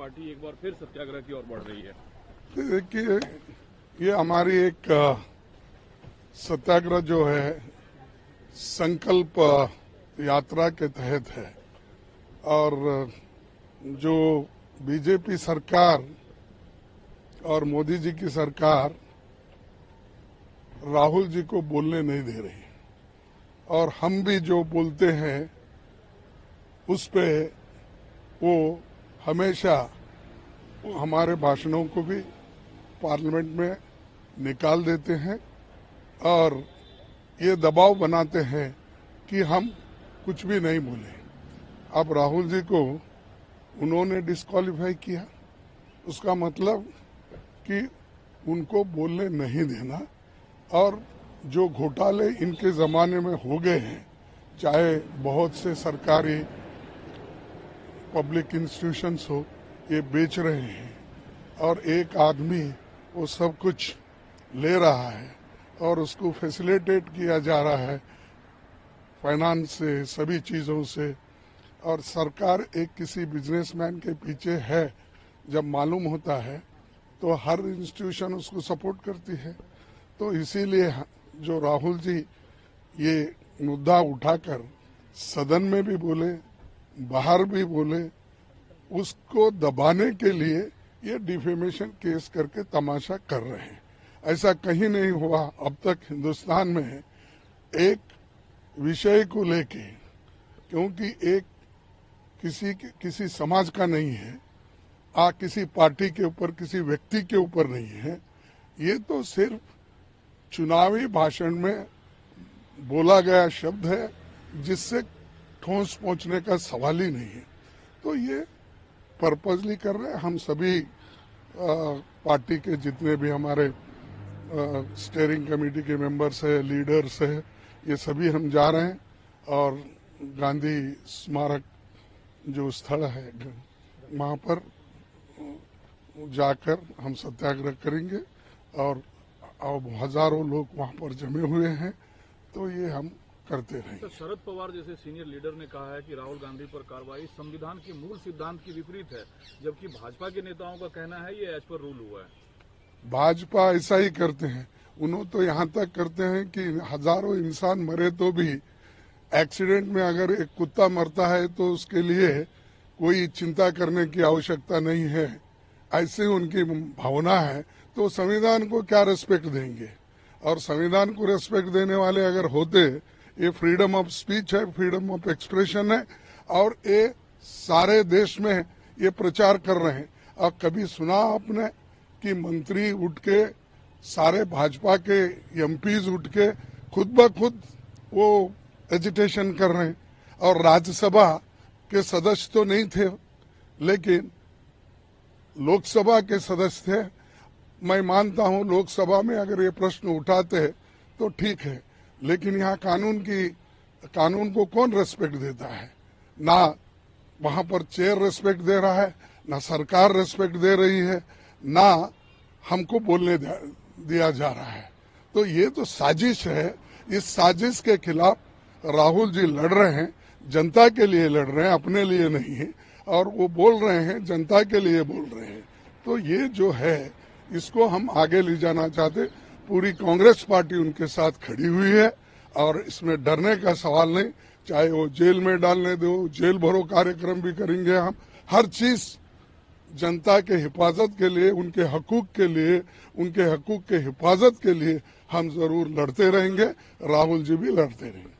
Party एक बार फिर सत्याग्रह की ओर बढ़ रही है। देखिए, ये हमारी एक सत्याग्रह जो है संकल्प यात्रा के तहत है और जो बीजेपी सरकार और मोदी जी की सरकार राहुल जी को बोलने नहीं दे रही और हम भी जो बोलते हैं उस पे वो हमेशा हमारे भाषणों को भी पार्लियामेंट में निकाल देते हैं और ये दबाव बनाते हैं कि हम कुछ भी नहीं बोले। अब राहुल जी को उन्होंने डिस्क्वालीफाई किया, उसका मतलब कि उनको बोलने नहीं देना और जो घोटाले इनके जमाने में हो गए हैं, चाहे बहुत से सरकारी पब्लिक इंस्टीट्यूशंस हो, ये बेच रहे हैं और एक आदमी वो सब कुछ ले रहा है और उसको फैसिलिटेट किया जा रहा है फाइनेंस से, सभी चीजों से, और सरकार एक किसी बिजनेसमैन के पीछे है जब मालूम होता है तो हर इंस्टीट्यूशन उसको सपोर्ट करती है। तो इसीलिए जो राहुल जी ये मुद्दा उठाकर सदन में भी बोले, बाहर भी बोले, उसको दबाने के लिए ये डिफेमेशन केस करके तमाशा कर रहे हैं। ऐसा कहीं नहीं हुआ अब तक हिंदुस्तान में एक विषय को लेके, क्योंकि एक किसी समाज का नहीं है, किसी पार्टी के ऊपर, किसी व्यक्ति के ऊपर नहीं है, ये तो सिर्फ चुनावी भाषण में बोला गया शब्द है जिससे ठोस पहुंचने का सवाल ही नहीं है। तो ये पर्पजली कर रहे हैं। हम सभी पार्टी के जितने भी हमारे स्टीयरिंग कमेटी के मेंबर्स है, लीडर्स है, ये सभी हम जा रहे हैं और गांधी स्मारक जो स्थल है वहां पर जाकर हम सत्याग्रह करेंगे और अब हजारों लोग वहां पर जमे हुए हैं, तो ये हम करते रहेंगे। तो शरद पवार जैसे सीनियर लीडर ने कहा है कि राहुल गांधी पर कार्रवाई संविधान के मूल सिद्धांत के विपरीत है, जबकि भाजपा के नेताओं का कहना है ये एज पर रूल हुआ है। भाजपा ऐसा ही करते हैं, उन्होंने तो यहाँ तक करते हैं कि हजारों इंसान मरे तो भी एक्सीडेंट में अगर एक कुत्ता मरता है तो उसके लिए कोई चिंता करने की आवश्यकता नहीं है, ऐसे उनकी भावना है। तो संविधान को क्या रेस्पेक्ट देंगे? और संविधान को रेस्पेक्ट देने वाले अगर होते, ये फ्रीडम ऑफ स्पीच है, फ्रीडम ऑफ एक्सप्रेशन है और ये सारे देश में ये प्रचार कर रहे हैं। और कभी सुना आपने कि मंत्री उठ के, सारे भाजपा के एमपीज उठ के खुद ब खुद वो एजिटेशन कर रहे हैं? और राज्यसभा के सदस्य तो नहीं थे लेकिन लोकसभा के सदस्य थे। मैं मानता हूं लोकसभा में अगर ये प्रश्न उठाते तो ठीक है, लेकिन यहाँ कानून को कौन रेस्पेक्ट देता है? ना वहां पर चेयर रेस्पेक्ट दे रहा है, ना सरकार रेस्पेक्ट दे रही है, ना हमको बोलने दिया जा रहा है। तो ये तो साजिश है। इस साजिश के खिलाफ राहुल जी लड़ रहे हैं, जनता के लिए लड़ रहे हैं, अपने लिए नहीं है, और वो बोल रहे हैं जनता के लिए बोल रहे हैं। तो ये जो है इसको हम आगे ले जाना चाहते। पूरी कांग्रेस पार्टी उनके साथ खड़ी हुई है और इसमें डरने का सवाल नहीं। चाहे वो जेल में डालने दो, जेल भरो कार्यक्रम भी करेंगे हम। हर चीज जनता के हिफाजत के लिए, उनके हकूक के लिए, उनके हकूक के हिफाजत के लिए हम जरूर लड़ते रहेंगे। राहुल जी भी लड़ते रहेंगे।